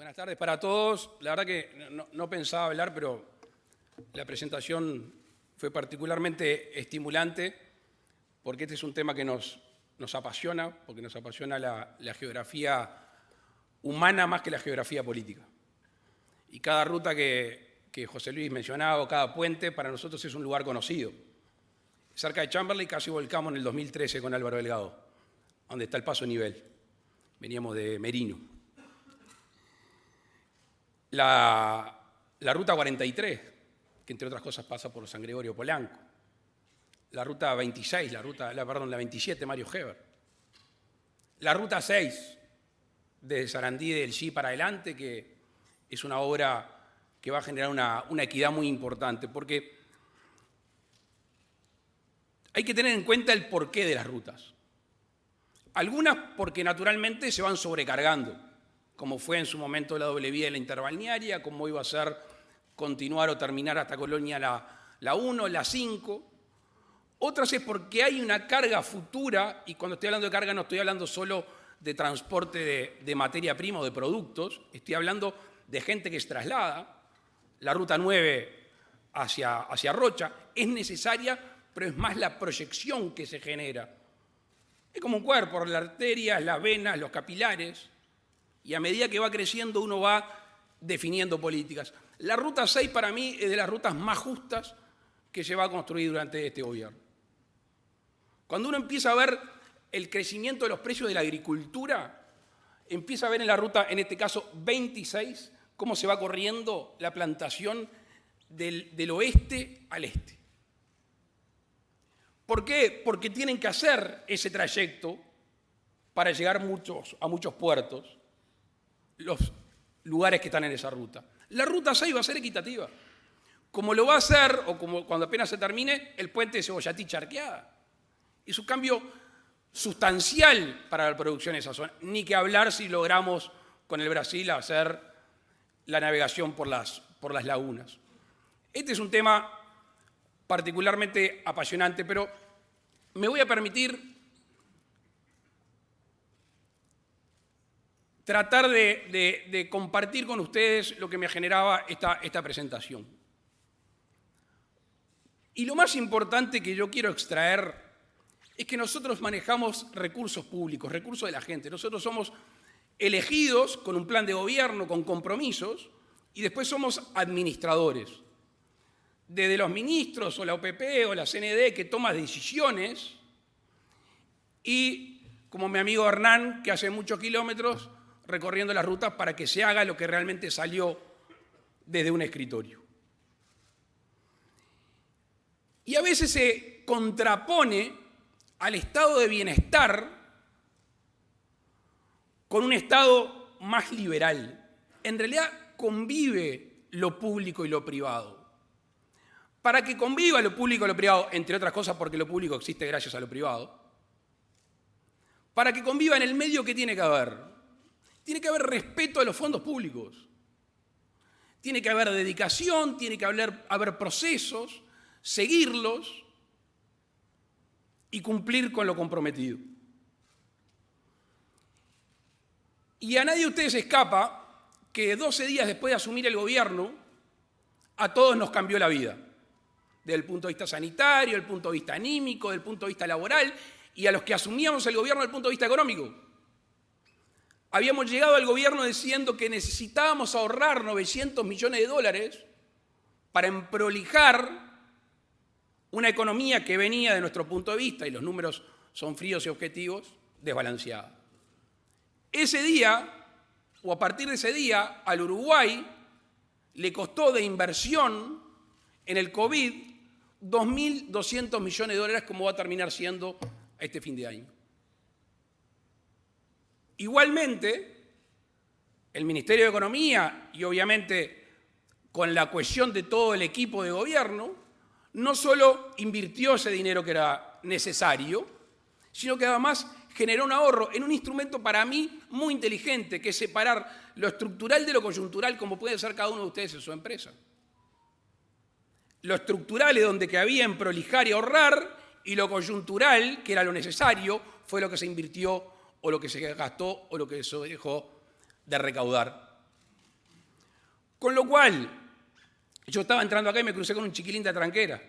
Buenas tardes para todos. La verdad que no pensaba hablar, pero la presentación fue particularmente estimulante porque este es un tema que nos apasiona, porque nos apasiona la geografía humana más que la geografía política. Y cada ruta que José Luis mencionaba, o cada puente, para nosotros es un lugar conocido. Cerca de Chamberlain casi volcamos en el 2013 con Álvaro Delgado, donde está el paso nivel. Veníamos de Merino. La ruta 43, que entre otras cosas pasa por San Gregorio Polanco. La ruta 26, la 27, Mario Heber. La ruta 6, de Sarandí del G para adelante, que es una obra que va a generar una equidad muy importante, porque hay que tener en cuenta el porqué de las rutas. Algunas porque naturalmente se van sobrecargando, como fue en su momento la doble vía de la interbalnearia, como iba a ser continuar o terminar hasta Colonia la 1, la 5. Otras es porque hay una carga futura, y cuando estoy hablando de carga no estoy hablando solo de transporte de materia prima o de productos, estoy hablando de gente que se traslada. La ruta 9 hacia Rocha es necesaria, pero es más la proyección que se genera. Es como un cuerpo, las arterias, las venas, los capilares, y a medida que va creciendo uno va definiendo políticas. La ruta 6 para mí es de las rutas más justas que se va a construir durante este gobierno. Cuando uno empieza a ver el crecimiento de los precios de la agricultura, empieza a ver en la ruta, en este caso 26, cómo se va corriendo la plantación del oeste al este. ¿Por qué? Porque tienen que hacer ese trayecto para llegar a muchos puertos, los lugares que están en esa ruta. La ruta 6 va a ser equitativa, como lo va a hacer, o como cuando apenas se termine, el puente de Cebollatí Charqueada. Es un cambio sustancial para la producción en esa zona. Ni que hablar si logramos con el Brasil hacer la navegación por las lagunas. Este es un tema particularmente apasionante, pero me voy a permitir tratar de compartir con ustedes lo que me generaba esta presentación. Y lo más importante que yo quiero extraer es que nosotros manejamos recursos públicos, recursos de la gente. Nosotros somos elegidos con un plan de gobierno, con compromisos, y después somos administradores. Desde los ministros o la OPP o la CND que toma decisiones, y como mi amigo Hernán, que hace muchos kilómetros recorriendo las rutas para que se haga lo que realmente salió desde un escritorio. Y a veces se contrapone al estado de bienestar con un estado más liberal. En realidad convive lo público y lo privado. Para que conviva lo público y lo privado, entre otras cosas porque lo público existe gracias a lo privado, para que conviva en el medio, ¿qué tiene que haber? Tiene que haber respeto a los fondos públicos. Tiene que haber dedicación, tiene que haber procesos, seguirlos y cumplir con lo comprometido. Y a nadie de ustedes escapa que 12 días después de asumir el gobierno, a todos nos cambió la vida. Desde el punto de vista sanitario, desde el punto de vista anímico, desde el punto de vista laboral, y a los que asumíamos el gobierno desde el punto de vista económico. Habíamos llegado al gobierno diciendo que necesitábamos ahorrar 900 millones de dólares para emprolijar una economía que venía, de nuestro punto de vista, y los números son fríos y objetivos, desbalanceada. Ese día, o a partir de ese día, al Uruguay le costó de inversión en el COVID 2.200 millones de dólares, como va a terminar siendo a este fin de año. Igualmente, el Ministerio de Economía, y obviamente con la cohesión de todo el equipo de gobierno, no solo invirtió ese dinero que era necesario, sino que además generó un ahorro en un instrumento para mí muy inteligente, que es separar lo estructural de lo coyuntural, como puede ser cada uno de ustedes en su empresa. Lo estructural es donde que había en prolijar y ahorrar, y lo coyuntural, que era lo necesario, fue lo que se invirtió o lo que se gastó o lo que se dejó de recaudar. Con lo cual, yo estaba entrando acá y me crucé con un chiquilín de Tranquera.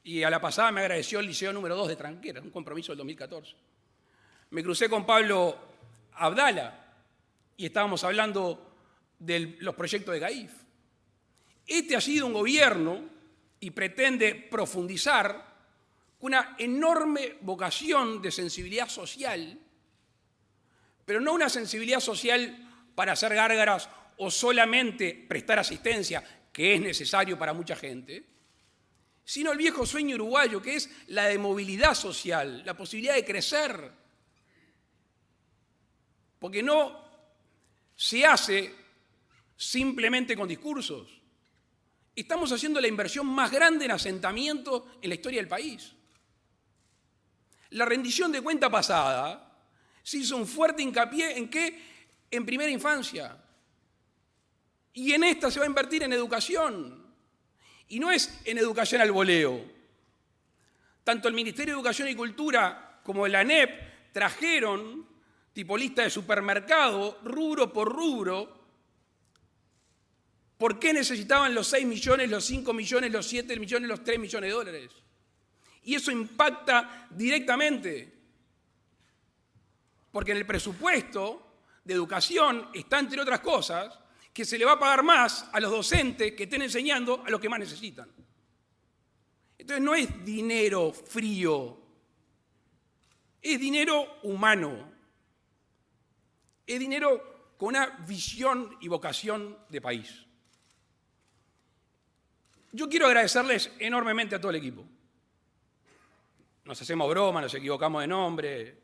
Y a la pasada me agradeció el liceo número 2 de Tranquera, un compromiso del 2014. Me crucé con Pablo Abdala y estábamos hablando de los proyectos de GAIF. Este ha sido un gobierno y pretende profundizar con una enorme vocación de sensibilidad social, pero no una sensibilidad social para hacer gárgaras o solamente prestar asistencia, que es necesario para mucha gente, sino el viejo sueño uruguayo, que es la de movilidad social, la posibilidad de crecer. Porque no se hace simplemente con discursos. Estamos haciendo la inversión más grande en asentamiento en la historia del país. La rendición de cuenta pasada se hizo un fuerte hincapié en qué, en primera infancia. Y en esta se va a invertir en educación. Y no es en educación al voleo. Tanto el Ministerio de Educación y Cultura como el ANEP trajeron, tipo lista de supermercado, rubro por rubro, por qué necesitaban los 6 millones, los 5 millones, los 7 millones, los 3 millones de dólares. Y eso impacta directamente. Porque en el presupuesto de educación está, entre otras cosas, que se le va a pagar más a los docentes que estén enseñando a los que más necesitan. Entonces no es dinero frío, es dinero humano, es dinero con una visión y vocación de país. Yo quiero agradecerles enormemente a todo el equipo. Nos hacemos broma, nos equivocamos de nombre,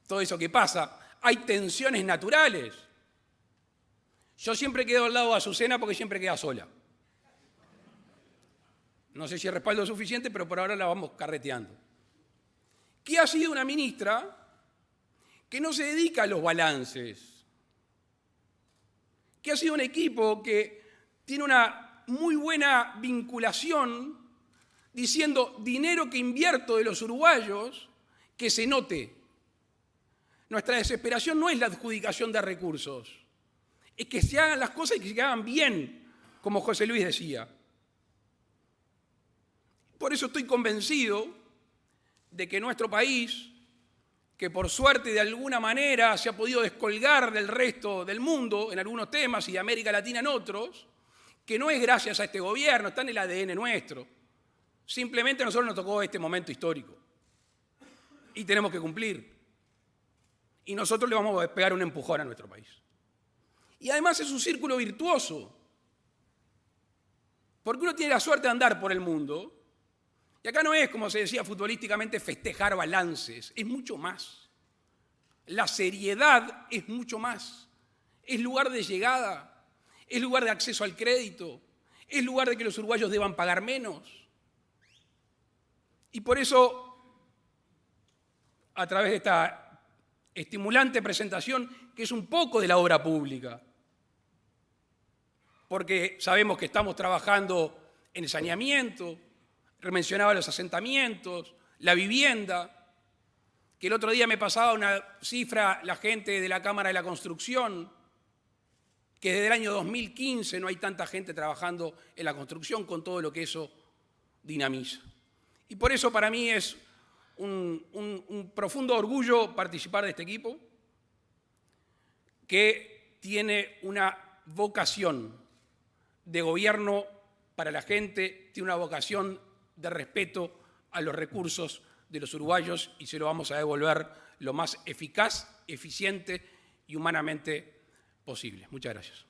todo eso que pasa. Hay tensiones naturales. Yo siempre quedo al lado de Azucena porque siempre queda sola. No sé si el respaldo es suficiente, pero por ahora la vamos carreteando. Que ha sido una ministra que no se dedica a los balances. Que ha sido un equipo que tiene una muy buena vinculación diciendo dinero que invierto de los uruguayos, que se note. Nuestra desesperación no es la adjudicación de recursos. Es que se hagan las cosas y que se hagan bien, como José Luis decía. Por eso estoy convencido de que nuestro país, que por suerte de alguna manera se ha podido descolgar del resto del mundo en algunos temas y de América Latina en otros, que no es gracias a este gobierno, está en el ADN nuestro. Simplemente a nosotros nos tocó este momento histórico y tenemos que cumplir. Y nosotros le vamos a pegar un empujón a nuestro país. Y además es un círculo virtuoso, porque uno tiene la suerte de andar por el mundo, y acá no es, como se decía futbolísticamente, festejar balances, es mucho más. La seriedad es mucho más. Es lugar de llegada, es lugar de acceso al crédito, es lugar de que los uruguayos deban pagar menos. Y por eso, a través de esta estimulante presentación, que es un poco de la obra pública, porque sabemos que estamos trabajando en el saneamiento, mencionaba los asentamientos, la vivienda, que el otro día me pasaba una cifra la gente de la Cámara de la Construcción, que desde el año 2015 no hay tanta gente trabajando en la construcción con todo lo que eso dinamiza. Y por eso para mí es un profundo orgullo participar de este equipo, que tiene una vocación de gobierno para la gente, tiene una vocación de respeto a los recursos de los uruguayos y se lo vamos a devolver lo más eficaz, eficiente y humanamente posible. Muchas gracias.